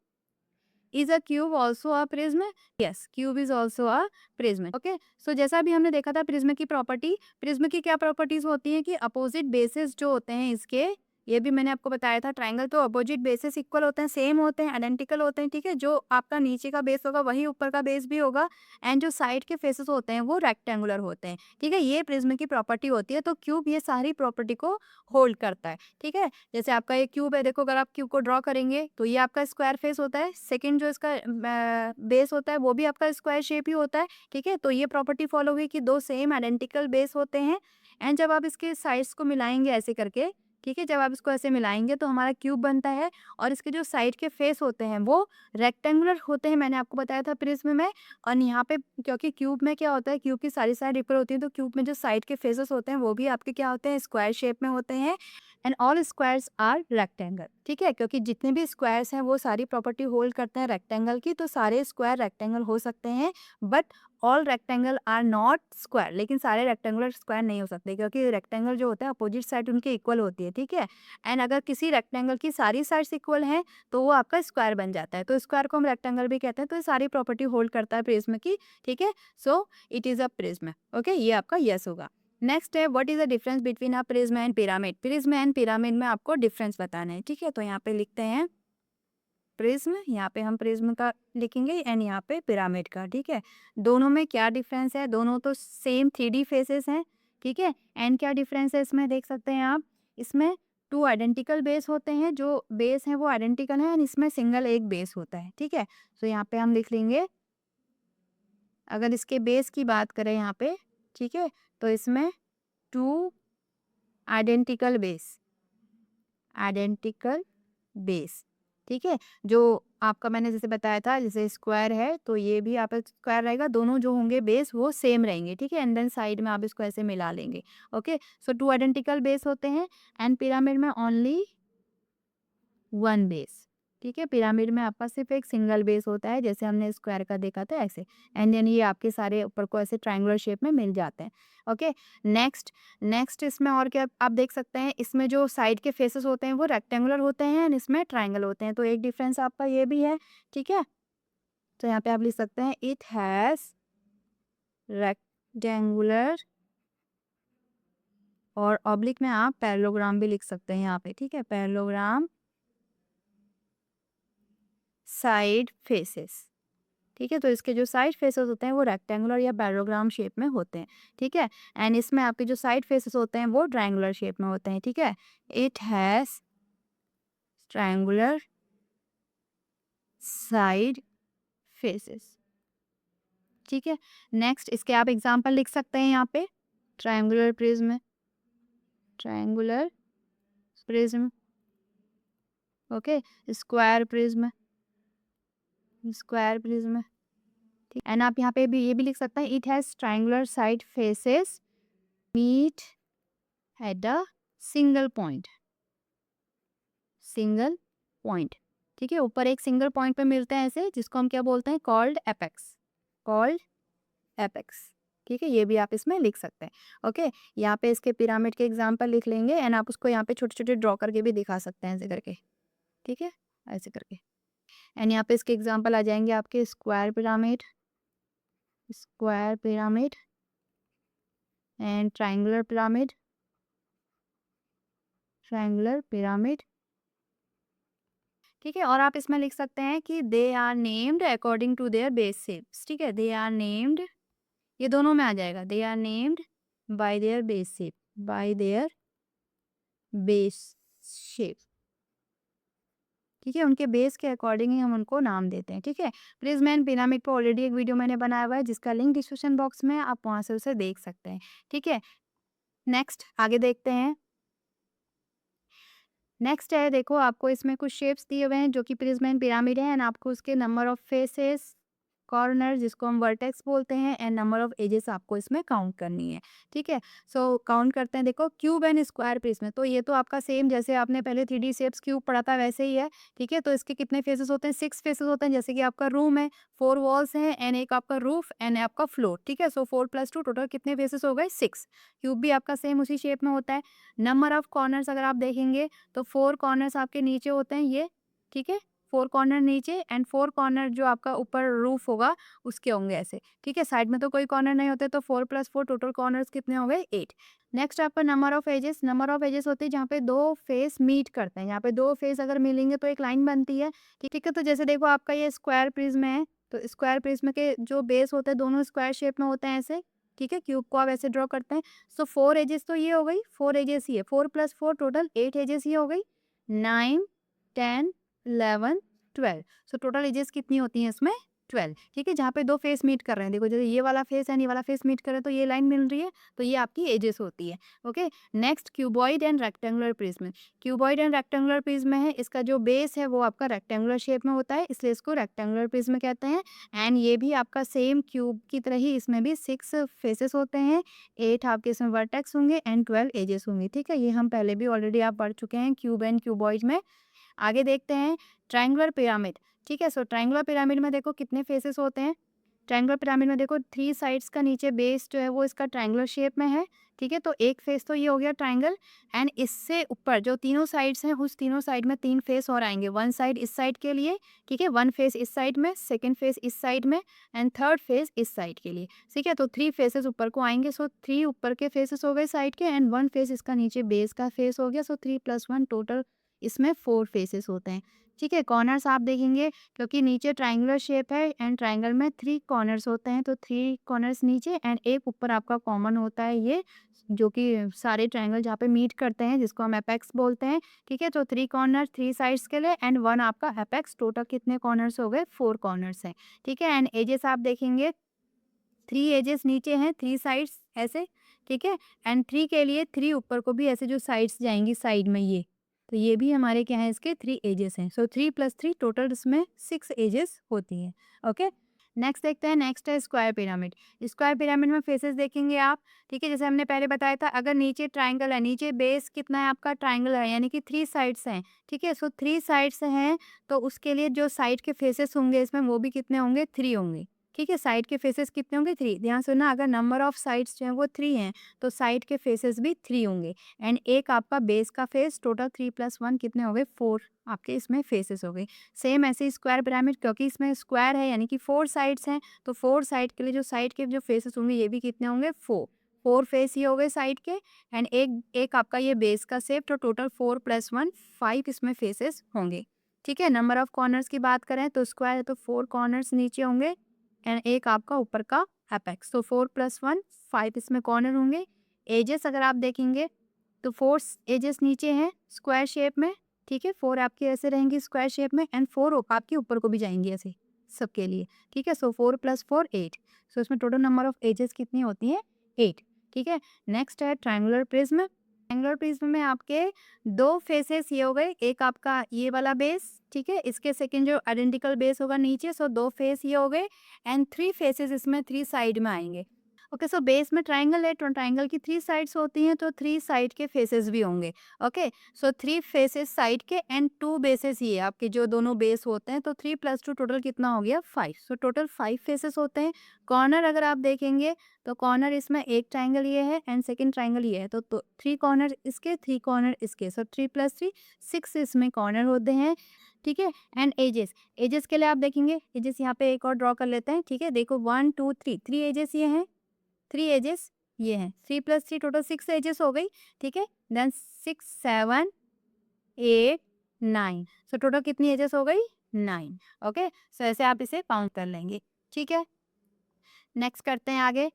is a cube also a prism? Yes, cube is also a prism. Okay, so जैसा अभी हमने देखा था प्रिज्म की प्रॉपर्टी, प्रिज्म की क्या प्रॉपर्टीज होती हैं कि अपोजिट बेसिस जो होते हैं इसके, ये भी मैंने आपको बताया था, ट्राइंगल तो अपोजिट बेसिस इक्वल होते हैं, सेम होते हैं, आइडेंटिकल होते हैं, ठीक है। जो आपका नीचे का बेस होगा वही ऊपर का बेस भी होगा एंड जो साइड के फेसेस होते हैं वो रेक्टेंगुलर होते हैं, ठीक है। ये प्रिज्म की प्रॉपर्टी होती है, तो क्यूब ये सारी प्रॉपर्टी को होल्ड करता है, ठीक है। जैसे आपका ये क्यूब है, देखो, अगर आप क्यूब को ड्रॉ करेंगे तो ये आपका स्क्वायर फेस होता है, सेकंड जो इसका बेस होता है वो भी आपका स्क्वायर शेप ही होता है, ठीक है। तो ये प्रॉपर्टी फॉलो हुई कि दो सेम आइडेंटिकल बेस होते हैं एंड जब आप इसके साइड्स को मिलाएंगे ऐसे करके, ठीक है, जब आप इसको ऐसे मिलाएंगे तो हमारा क्यूब बनता है और इसके जो साइड के फेस होते हैं वो रेक्टेंगुलर होते हैं, मैंने आपको बताया था प्रिज्म में। और यहाँ पे क्योंकि क्यूब में क्या होता है, क्यूब की सारी साइड इक्वल होती है, तो क्यूब में जो साइड के फेसेस होते हैं वो भी आपके क्या होते हैं? स्क्वायर शेप में होते हैं and all squares are rectangle, ठीक है। क्योंकि जितने भी स्क्वायर्स हैं वो सारी प्रॉपर्टी होल्ड करते हैं रेक्टेंगल की, तो सारे स्क्वायर रेक्टेंगल हो सकते हैं, but all rectangle are not square, लेकिन सारे रेक्टेंगुलर स्क्वायर नहीं हो सकते क्योंकि रेक्टेंगल जो होता है अपोजिट साइड उनकी इक्वल होती है, ठीक है। एंड अगर किसी रेक्टेंगल की सारी साइड्स इक्वल हैं तो वो आपका स्क्वायर बन जाता है, तो स्क्वायर को हम रेक्टेंगल भी कहते हैं। तो ये सारी प्रॉपर्टी होल्ड करता है प्रिज्म की, ठीक है। So it is a prism, okay, ये आपका यस होगा। नेक्स्ट है what is the difference between a prism and pyramid, prism and pyramid में आपको डिफरेंस बताना है, ठीक है। तो यहाँ पे लिखते हैं प्रिज्म, यहाँ पे हम प्रिज्म का लिखेंगे एंड यहाँ पे पिरामिड का, ठीक है। दोनों में क्या डिफरेंस है? दोनों तो सेम 3D फेसेस हैं, ठीक है। एंड क्या डिफरेंस है इसमें देख सकते हैं आप, इसमें 2 आइडेंटिकल बेस होते हैं, जो बेस हैं वो आइडेंटिकल है एंड इसमें सिंगल एक बेस होता है, ठीक है। तो यहाँ पे हम लिख लेंगे, अगर इसके बेस की बात करें यहाँ पे, ठीक है, तो इसमें 2 आइडेंटिकल बेस, आइडेंटिकल बेस, ठीक है। जो आपका मैंने जैसे बताया था, जैसे स्क्वायर है तो ये भी आपका स्क्वायर रहेगा, दोनों जो होंगे बेस वो सेम रहेंगे, ठीक है। एंड देन साइड में आप इसको ऐसे मिला लेंगे। ओके, सो टू आइडेंटिकल बेस होते हैं एंड पिरामिड में ओनली वन बेस, ठीक है। पिरामिड में आपका सिर्फ एक सिंगल बेस होता है, जैसे हमने स्क्वायर का देखा था ऐसे। एंड देन ये आपके सारे ऊपर को ऐसे ट्रायंगुलर शेप में मिल जाते हैं। ओके, नेक्स्ट नेक्स्ट इसमें और क्या आप देख सकते हैं, इसमें जो साइड के फेसेस होते हैं वो रेक्टेंगुलर होते हैं एंड इसमें ट्रायंगल होते हैं, तो एक डिफरेंस आपका ये भी है, ठीक है। तो यहाँ पे आप लिख सकते हैं इट हैज रेक्टेंगुलर, और ऑब्लिक में आप पैरेललोग्राम भी लिख सकते हैं यहाँ पे, ठीक है। पैरेललोग्राम साइड फेसेस, ठीक है। तो इसके जो साइड फेसेस होते हैं वो रेक्टेंगुलर या पैरेललोग्राम शेप में होते हैं, ठीक है। एंड इसमें आपके जो साइड फेसेस होते हैं वो ट्रायंगुलर शेप में होते हैं, ठीक है। It has triangular side faces, ठीक है। नेक्स्ट इसके आप एग्जांपल लिख सकते हैं यहाँ पे, triangular prism, triangular prism, okay, square prism, square prism, ठीक। एंड आप यहाँ पे भी ये भी लिख सकते हैं, it has triangular side faces meet at a single point, single point, ठीक है। ऊपर एक सिंगल पॉइंट पे मिलते हैं ऐसे, जिसको हम क्या बोलते हैं, कॉल्ड एपेक्स, कॉल्ड एपेक्स, ठीक है। ये भी आप इसमें लिख सकते हैं। ओके, यहाँ पे इसके पिरामिड के एग्जांपल लिख लेंगे एंड आप उसको यहाँ पे छोटे छोटे ड्रॉ करके भी दिखा सकते हैं ऐसे करके, ठीक है, ऐसे करके। एंड यहाँ पे इसके एग्जांपल आ जाएंगे आपके square pyramid, square pyramid and triangular pyramid, triangular pyramid, ठीक है। और आप इसमें लिख सकते हैं कि they are named according to their base shapes, ठीक है। दे आर नेम्ड, ये दोनों में आ जाएगा, they are named by their base shape, by their base shape, ठीक है। उनके बेस के अकॉर्डिंग ही हम उनको नाम देते हैं, ठीक है। प्रिज्म एंड पिरामिड पर ऑलरेडी एक वीडियो मैंने बनाया हुआ है, जिसका लिंक डिस्क्रिप्शन बॉक्स में है, आप वहां से उसे देख सकते हैं, ठीक है। नेक्स्ट आगे देखते हैं। नेक्स्ट है, देखो आपको इसमें कुछ शेप्स दिए हुए हैं जो कि प्रिज्म एंड पिरामिड है एंड आपको उसके नंबर ऑफ फेसेस, कॉर्नर जिसको हम वर्टेक्स बोलते हैं, एंड नंबर ऑफ एजेस आपको इसमें काउंट करनी है, ठीक है। सो काउंट करते हैं, देखो क्यूब एंड स्क्वायर प्रिज्म, तो ये तो आपका सेम जैसे आपने पहले 3D शेप्स क्यूब पढ़ा था वैसे ही है, ठीक है। तो इसके कितने फेसेस होते हैं, 6 फेसेस होते हैं, जैसे कि आपका रूम है, 4 वॉल्स हैं एंड एक आपका रूफ एंड आपका फ्लोर, ठीक है। सो 4 + 2 टोटल कितने फेसेस हो गए, 6। क्यूब भी आपका सेम उसी शेप में होता है। नंबर ऑफ कॉर्नर्स अगर आप देखेंगे तो 4 कॉर्नर्स आपके नीचे होते हैं ये, ठीक है। 4 कॉर्नर नीचे एंड 4 कॉर्नर जो आपका ऊपर रूफ होगा उसके होंगे ऐसे, ठीक है। साइड में तो कोई कॉर्नर नहीं होते, तो 4 + 4 टोटल कॉर्नर्स कितने हो गए, 8। नेक्स्ट आपका number of edges, number of edges होते हैं जहाँ पे दो फेस मीट करते हैं, यहाँ पे दो फेस अगर मिलेंगे तो एक लाइन बनती है, ठीक है। तो जैसे देखो आपका ये स्क्वायर प्रिज्म है, तो स्क्वायर प्रिज्म के जो बेस होते हैं दोनों स्क्वायर शेप में होते हैं ऐसे, ठीक है। क्यूब को आप ऐसे ड्रॉ करते हैं। सो 4 एजेस तो ये हो गई, 4 एजेस ही है, 4 + 4 टोटल 8 एजेस ये हो गई, 9, 10, 11, 12। सो टोटल एजेस कितनी होती हैं इसमें, 12, ठीक है। जहाँ पे दो फेस मीट कर रहे हैं, देखो जैसे ये वाला फेस एंड ये वाला फेस मीट कर रहे हैं तो ये लाइन मिल रही है, तो ये आपकी एजेस होती है, okay. Next cuboid and rectangular prism, cuboid and rectangular prism है, इसका जो बेस है वो आपका रेक्टेंगुलर शेप में होता है, इसलिए इसको रेक्टेंगुलर प्रिज्म कहते हैं। एंड ये भी आपका सेम क्यूब की तरह ही इसमें भी 6 फेसेस होते हैं, 8 आपके इसमें वर्टेक्स होंगे एंड 12 एजेस होंगी, ठीक है। ये हम पहले भी ऑलरेडी आप पढ़ चुके हैं क्यूब एंड क्यूबॉइड में। आगे देखते हैं ट्रायंगुलर पिरामिड, ठीक है। सो ट्रायंगुलर पिरामिड में देखो कितने फेसेस होते हैं, ट्रायंगुलर पिरामिड में देखो 3 साइड्स का नीचे बेस जो है वो इसका ट्रायंगुलर शेप में है, ठीक है। तो एक फेस तो ये हो गया ट्रायंगल एंड इससे ऊपर जो तीनों साइड्स हैं उस तीनों साइड में 3 फेस और आएंगे, वन साइड इस साइड के लिए, ठीक है, वन फेस इस साइड में, सेकंड फेस इस साइड में एंड थर्ड फेस इस साइड के लिए, ठीक है। तो 3 फेसेस ऊपर को आएंगे, सो 3 ऊपर के फेसेस हो गए साइड के एंड 1 फेस इसका नीचे बेस का फेस हो गया, सो 3 + 1 टोटल इसमें 4 फेसेस होते हैं, ठीक है। कॉर्नर्स आप देखेंगे क्योंकि नीचे ट्रायंगुलर शेप है एंड ट्रायंगल में 3 कॉर्नर्स होते हैं, तो 3 कॉर्नर्स नीचे एंड एक ऊपर आपका कॉमन होता है ये, जो कि सारे ट्रायंगल जहाँ पे मीट करते हैं जिसको हम एपेक्स बोलते हैं, ठीक है। तो 3 कॉर्नर 3 साइड्स के लिए एंड 1 आपका एपेक्स, टोटल कितने कॉर्नर्स हो गए, 4 कॉर्नर्स हैं, ठीक है। एंड एजेस आप देखेंगे 3 एजेस नीचे हैं, 3 साइड्स ऐसे, ठीक है। एंड 3 के लिए 3 ऊपर को भी ऐसे जो साइड्स जाएंगी साइड में ये, तो ये भी हमारे क्या है, इसके 3 एजेस हैं। सो 3 + 3 टोटल इसमें 6 एजेस होती हैं। ओके, नेक्स्ट देखते हैं। नेक्स्ट है स्क्वायर पिरामिड। स्क्वायर पिरामिड में फेसेस देखेंगे आप, ठीक है। जैसे हमने पहले बताया था, अगर नीचे ट्राइंगल है, नीचे बेस कितना है आपका, ट्राइंगल है, यानी कि 3 साइड्स हैं, ठीक है। सो 3 साइड्स हैं, तो उसके लिए जो साइड के फेसेस होंगे इसमें, वो भी कितने होंगे, 3 होंगे, ठीक है। साइड के फेसेस कितने होंगे, 3। ध्यान सुनना, अगर नंबर ऑफ साइड्स जो है वो 3 हैं, तो साइड के फेसेस भी 3 होंगे। एंड एक आपका बेस का फेस, टोटल 3 + 1 कितने हो गए, 4 आपके इसमें फेसेस हो गए। सेम ऐसे ही स्क्वायर पिरामिड, क्योंकि इसमें स्क्वायर है यानी कि 4 साइड्स हैं, तो 4 साइड के लिए जो साइड के जो फेसेस होंगे ये भी कितने होंगे, 4 फेस ये हो गए साइड के। एंड एक एक आपका ये बेस का शेप, तो टोटल 4 + 1 5 इसमें फेसेस होंगे, ठीक है। नंबर ऑफ कॉर्नर्स की बात करें तो स्क्वायर है तो 4 कॉर्नर्स नीचे होंगे एंड एक आपका ऊपर का एपेक्स। तो 4 + 1 5 इसमें कॉर्नर होंगे। एजेस अगर आप देखेंगे तो 4 एजेस नीचे हैं स्क्वायर शेप में, ठीक है। 4 आपकी ऐसे रहेंगी स्क्वायर शेप में एंड 4 आपके ऊपर को भी जाएंगी ऐसे सबके लिए, ठीक है। सो 4 + 4 8। सो इसमें टोटल नंबर ऑफ एजेस कितनी होती है, 8, ठीक है। नेक्स्ट है ट्रायंगुलर प्रिज्म। ट्रायंगुलर प्रिज्म में आपके 2 फेसेस ये हो गए, एक आपका ये वाला बेस, ठीक है। इसके सेकंड जो आइडेंटिकल बेस होगा नीचे, सो 2 फेस ये हो गए एंड 3 फेसेस इसमें 3 साइड में आएंगे। ओके, सो बेस में ट्राइंगल है, तो ट्राइंगल की 3 साइड्स होती हैं, तो 3 साइड के फेसेस भी होंगे। ओके, सो 3 फेसेस साइड के एंड 2 बेसेस ये आपके जो दोनों बेस होते हैं, तो 3 + 2 टोटल कितना हो गया, 5। सो टोटल 5 फेसेस होते हैं। कॉर्नर अगर आप देखेंगे तो कॉर्नर इसमें एक ट्राइंगल ये है एंड सेकंड ट्राइंगल ये है, तो 3 कॉर्नर इसके, 3 कॉर्नर इसके। सो 3 + 3 6 इसमें कॉर्नर होते हैं, ठीक है। एंड एजेस, एजेस के लिए आप देखेंगे, एजेस यहाँ पे एक और ड्रॉ कर लेते हैं, ठीक है। देखो 1 2 3 एजेस ये हैं, 3 एजेस ये हैं। 3 + 3 टोटल 6 एजेस हो गई, ठीक है। देन 6 7 8 9, सो टोटल कितनी एजेस हो गई, 9। ओके, सो ऐसे आप इसे काउंट कर लेंगे, ठीक है। नेक्स्ट करते हैं आगे।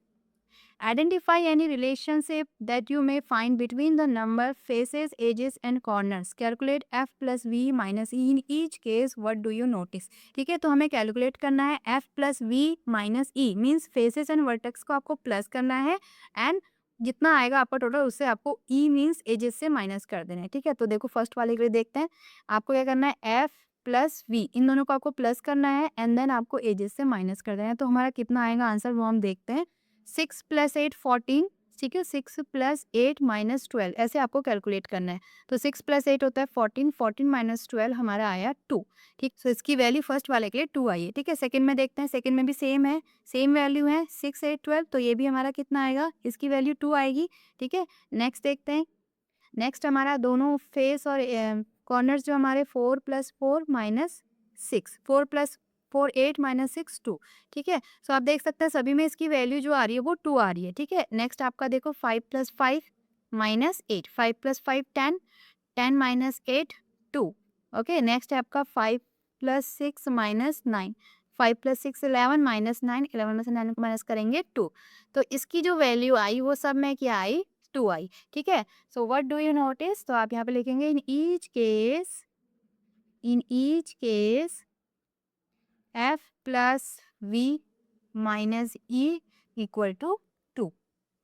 Identify any relationship that you may find between the number, faces, edges and corners. Calculate f plus v minus e. In each case, what do you notice? ठीक है, तो हमें कैलकुलेट करना है f plus v minus e, means faces and vertex को आपको plus करना है एंड जितना आएगा आपका टोटल उससे आपको e मीन्स एजेस से माइनस कर देना है, ठीक है। तो देखो फर्स्ट वाले के लिए देखते हैं, आपको क्या करना है, f प्लस v, इन दोनों को आपको प्लस करना है एंड देन आपको एजेस से माइनस कर देना है। तो हमारा कितना आएगा आंसर, वो हम देखते हैं। 6 + 8 14, ठीक है। 6 + 8 - 12, ऐसे आपको कैलकुलेट करना है। तो 6 + 8 होता है 14, 14 - 12 हमारा आया 2, ठीक। सो इसकी वैल्यू फर्स्ट वाले के लिए 2 आई है, ठीक है। सेकंड में देखते हैं, सेकंड में भी सेम है, सेम वैल्यू है 6 8 12, तो ये भी हमारा कितना आएगा, इसकी वैल्यू 2 आएगी, ठीक है। नेक्स्ट देखते हैं। नेक्स्ट हमारा दोनों फेस और कॉर्नर्स जो हमारे 4 + 4 - 6, 4 + 4 8 - 6 2, ठीक है। सो आप देख सकते हैं सभी में इसकी वैल्यू जो आ रही है वो 2 आ रही है, ठीक है। नेक्स्ट आपका देखो 5 + 5 - 8, 5 + 5 10, 10 - 8 2। ओके, नेक्स्ट है आपका 5 + 6 - 9, 5 + 6 11 - 9, 11 में से 9 को माइनस करेंगे 2। तो इसकी जो वैल्यू आई वो सब में क्या आई, 2 आई, ठीक है। So what do you notice, तो आप यहाँ पे लिखेंगे in each case f plus v minus e equal to 2,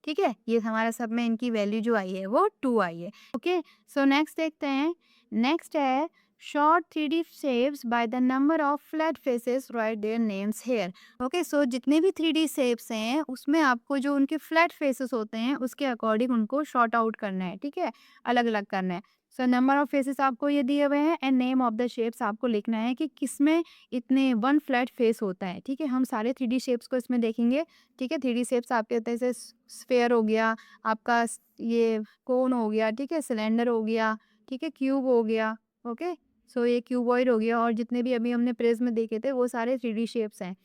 ठीक है। ये हमारा सब में इनकी वैल्यू जो आई है वो 2 आई है। ओके, सो नेक्स्ट देखते हैं। नेक्स्ट है sort 3D shapes by the number of flat faces, write their names here. Okay, so जितने भी 3D शेप्स हैं उसमें आपको जो उनके फ्लैट फेसेस होते हैं उसके अकॉर्डिंग उनको शॉर्ट आउट करना है, ठीक है, अलग अलग करना है। सो नंबर ऑफ फेसेस आपको ये दिए हुए हैं and name of the shapes आपको लिखना है कि किसमें इतने 1 फ्लैट फेस होता है, ठीक है। हम सारे 3D शेप्स को इसमें देखेंगे, ठीक है। 3D शेप्स आपके होते हैं जैसे स्फेयर हो गया, आपका ये कोन हो गया, ठीक है, सिलेंडर हो गया, ठीक है, क्यूब हो गया। ओके, सो ये क्यूबॉइड हो गया और जितने भी अभी हमने प्रिज्म देखे थे वो सारे 3D शेप्स हैं।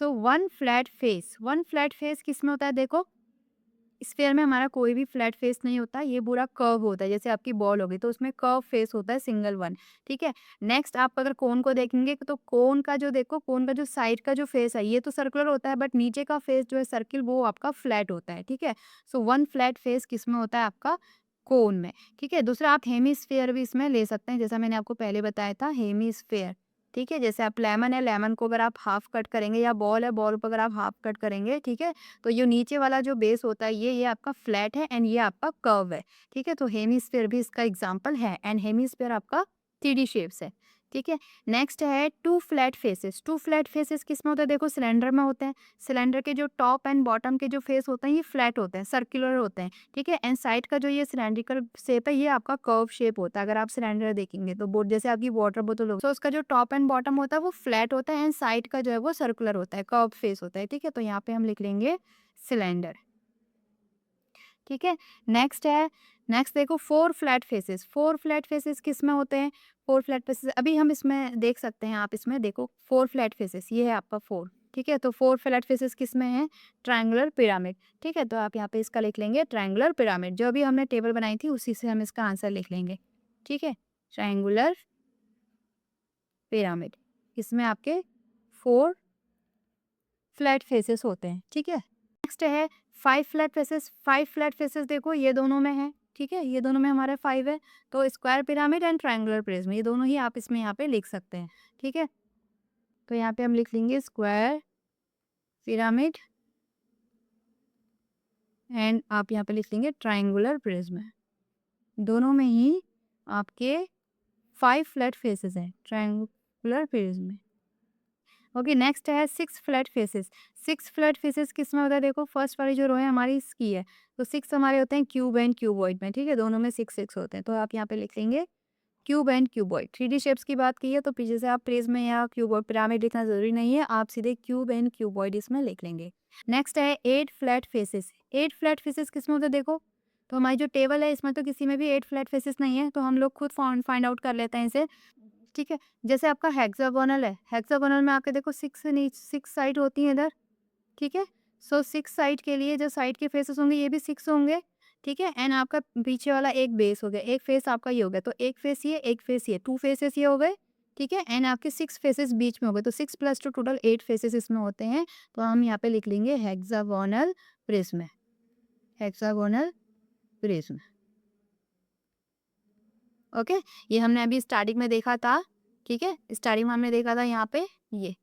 सो 1 फ्लैट फेस किसमें होता है, देखो स्फेयर में हमारा कोई भी फ्लैट फेस नहीं होता, ये पूरा कर्व होता है, जैसे आपकी बॉल होगी तो उसमें कर्व फेस होता है, सिंगल वन, ठीक है। नेक्स्ट आप अगर कोन को देखेंगे तो कोन का जो देखो, कोन का जो साइड का जो फेस है ये तो सर्कुलर होता है, बट नीचे का फेस जो है सर्किल वो आपका फ्लैट होता है, ठीक है। सो 1 फ्लैट फेस किसमें होता है, आपका कोन में, ठीक है। दूसरा आप हेमी स्फेयर भी इसमें ले सकते हैं, जैसा मैंने आपको पहले बताया था, हेमी स्फेयर, ठीक है। जैसे आप लेमन है, लेमन को अगर आप हाफ कट करेंगे, या बॉल है, बॉल को अगर आप हाफ कट करेंगे, ठीक है, तो ये नीचे वाला जो बेस होता है ये आपका फ्लैट है एंड ये आपका कर्व है, ठीक है। तो हेमिस्फीयर भी इसका एग्जाम्पल है एंड हेमिस्फीयर आपका 3D शेप्स है, ठीक है। नेक्स्ट है two flat faces. Two flat faces किस में होता है? देखो सिलेंडर में होते हैं। सिलेंडर के जो टॉप एंड बॉटम के जो फेस होते हैं ये फ्लैट होते हैं, सर्कुलर होते हैं, ठीक है। एंड साइड का जो ये सिलेंड्रिकल शेप है ये आपका कर्व शेप होता है। अगर आप सिलेंडर देखेंगे तो बोट जैसे आपकी वाटर बोतल हो, तो उसका जो टॉप एंड बॉटम होता है वो फ्लैट होता है एंड साइड का जो है वो सर्कुलर होता है, कर्व फेस होता है, ठीक है। तो यहाँ पे हम लिख लेंगे सिलेंडर, ठीक है। नेक्स्ट है, नेक्स्ट देखो four flat faces. Four flat faces किस में होते हैं? फोर फ्लैट फेसेस अभी हम इसमें देख सकते हैं, आप इसमें देखो फोर फ्लैट फेसेस, ये है आपका फोर, ठीक है। तो फोर फ्लैट फेसेस किस में है? ट्रायंगुलर पिरामिड, ठीक है। तो आप यहाँ पे इसका लिख लेंगे ट्रायंगुलर पिरामिड। जो अभी हमने टेबल बनाई थी उसी से हम इसका आंसर लिख लेंगे, ठीक है। ट्रायंगुलर पिरामिड, इसमें आपके फोर फ्लैट फेसेस होते हैं, ठीक है। नेक्स्ट है five flat faces. Five flat faces देखो ये दोनों में है, ठीक है, ये दोनों में हमारे फाइव है। तो square pyramid and triangular prism ये दोनों ही आप इसमें यहाँ पे लिख सकते हैं, ठीक है। तो यहाँ पे हम लिख लेंगे स्क्वायर पिरामिड एंड आप यहाँ पे लिख लेंगे ट्रायंगुलर प्रिज्म। दोनों में ही आपके फाइव फ्लैट फेसेस हैं ट्रायंगुलर प्रिज्म। ओके, नेक्स्ट है six flat faces. Six flat faces किस में होता है? देखो फर्स्ट वाली जो रो है हमारी इसकी है, तो सिक्स हमारे होते हैं क्यूब एंड क्यूबॉइड में, ठीक है। दोनों में सिक्स सिक्स होते हैं, तो आप यहाँ पे लिख लेंगे cube and cuboid. 3D shapes की बात की है तो पीछे से आप प्रिज्म या क्यूबॉइड पिरामिड लिखना जरूरी नहीं है, आप सीधे क्यूब एंड क्यूबॉइड इसमें लिख लेंगे। नेक्स्ट है eight flat faces. Eight flat faces किस में होते हैं? देखो तो हमारी जो टेबल है इसमें तो किसी में भी एट फ्लैट फेसेस नहीं है, तो हम लोग खुद फाइंड आउट कर लेते हैं इसे, ठीक है। जैसे आपका हेक्सागोनल है, हेक्सागोनल में आपके देखो सिक्स साइड होती हैं इधर, ठीक है। सो सिक्स साइड के लिए जो साइड के फेसेस होंगे ये भी सिक्स होंगे, ठीक है। एंड आपका पीछे वाला एक बेस हो गया, एक फेस आपका ये हो गया, तो एक फेस ये, एक फेस ये, टू फेसेस ये हो गए, ठीक है। एंड आपके सिक्स फेसेस बीच में हो गए, तो six plus two total eight faces इसमें होते हैं। तो हम यहाँ पे लिख लेंगे hexagonal prism, hexagonal prism. Okay, ये हमने अभी स्टार्टिंग में देखा था, ठीक है। स्टार्टिंग में हमने देखा था यहाँ पे ये,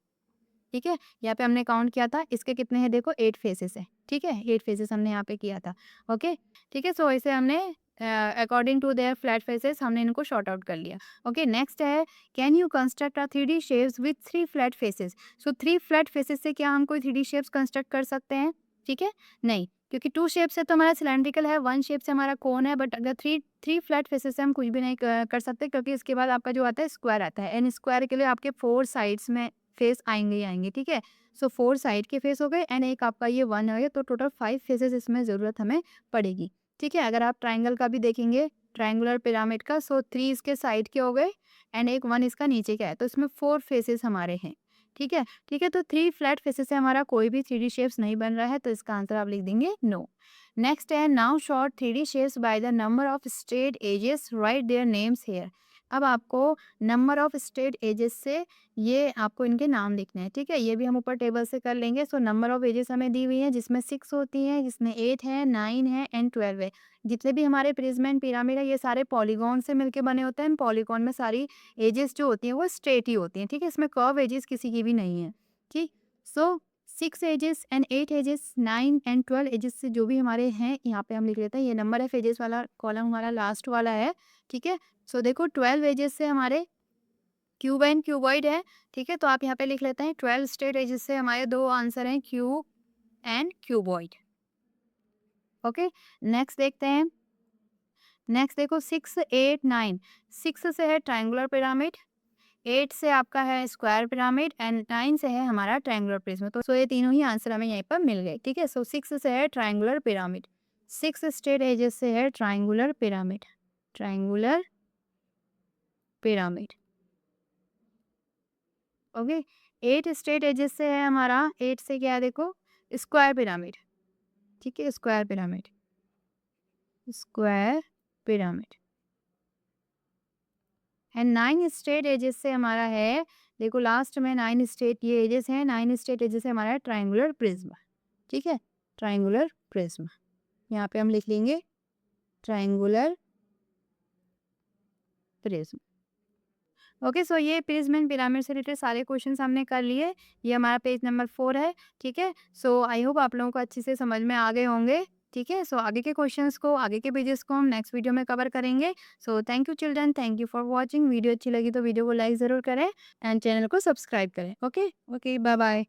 ठीक है। यहाँ पे हमने काउंट किया था, इसके कितने हैं देखो एट फेसेस है, ठीक है। एट फेसेस हमने यहाँ पे किया था, ओके, ठीक है। सो इसे हमने according to their flat faces हमने इनको शॉर्ट आउट कर लिया। ओके, नेक्स्ट है can you construct a 3D shapes with three flat faces. So three flat faces से क्या हम कोई 3D शेप्स कंस्ट्रक्ट कर सकते हैं? ठीक है, नहीं, क्योंकि टू शेप से तो हमारा सिलेंड्रिकल है, वन शेप से हमारा कोन है, बट अगर थ्री थ्री फ्लैट फेसेस से हम कुछ भी नहीं कर सकते, क्योंकि इसके बाद आपका जो आता है स्क्वायर आता है, एंड स्क्वायर के लिए आपके फोर साइड्स में फेस आएंगे ही आएंगे, ठीक है। सो फोर साइड के फेस हो गए एंड एक आपका ये वन हो गया, तो टोटल फाइव फेसेस इसमें ज़रूरत हमें पड़ेगी, ठीक है। अगर आप ट्राइंगल का भी देखेंगे, ट्राइंगुलर पिरामिड का, सो थ्री इसके साइड के हो गए एंड एक वन इसका नीचे का है, तो इसमें फोर फेसेस हमारे हैं, ठीक है, ठीक है। तो थ्री फ्लैट फेसेस से हमारा कोई भी 3D शेप्स नहीं बन रहा है, तो इसका आंसर आप लिख देंगे नो। नेक्स्ट है now sort 3D shapes by the number of straight edges, write their names here. अब आपको नंबर ऑफ स्ट्रेट एजेस से ये आपको इनके नाम लिखने हैं, ठीक है। ये भी हम ऊपर टेबल से कर लेंगे। सो नंबर ऑफ एजेस हमें दी हुई है, जिसमें सिक्स होती हैं, जिसमें एट है, नाइन है एंड 12 है। जितने भी हमारे प्रिज्म एंड पिरामिड है ये सारे पॉलीगॉन से मिलके बने होते हैं। पॉलीगॉन में सारी एजेस जो होती हैं वो स्ट्रेट ही होती हैं, ठीक है। इसमें कर्व एजेस किसी की भी नहीं है, ठीक। So six edges and eight edges, nine and 12 edges से जो भी हमारे हैं यहाँ पे हम लिख लेते हैं। ये नंबर ऑफ एजेस वाला कॉलम हमारा लास्ट वाला है, ठीक है। सो देखो 12 एजेस से हमारे क्यूब एंड क्यूबॉइड है, ठीक है। तो आप यहाँ पे लिख लेते हैं 12 स्ट्रेट एजेस से हमारे दो आंसर हैं, cube and cuboid. Okay, next देखते हैं। नेक्स्ट देखो सिक्स एट नाइन, सिक्स से है ट्रायंगुलर पिरामिड, एट से आपका है स्क्वायर पिरामिड एंड नाइन से है हमारा ट्रायंगुलर प्रिज्म। तो सो ये तीनों ही आंसर हमें यहीं पर मिल गए, ठीक है। सो सिक्स से है triangular pyramid, six straight edges से है triangular pyramid, triangular pyramid. Okay, eight straight edges से है हमारा, एट से क्या है देखो स्क्वायर पिरामिड, ठीक है, square pyramid, square pyramid. And nine straight edges से हमारा है, देखो लास्ट में नाइन स्ट्रेट ये एजेस हैं, नाइन स्ट्रेट एजेस से हमारा ट्रायंगुलर प्रिज्म, ठीक है, ट्रायंगुलर प्रिज्म। यहाँ पे हम लिख लेंगे ट्रायंगुलर प्रिज्म। ओके, सो ये प्रिज्म पिरामिड से रिलेटेड सारे क्वेश्चंस हमने कर लिए। ये हमारा पेज नंबर 4 है, ठीक है। सो आई होप आप लोगों को अच्छे से समझ में आ गए होंगे, ठीक है। सो आगे के क्वेश्चंस को, आगे के पेजेस को हम नेक्स्ट वीडियो में कवर करेंगे। So thank you children, thank you for watching. Video अच्छी लगी तो वीडियो को लाइक ज़रूर करें एंड चैनल को सब्सक्राइब करें। Okay, okay, bye bye.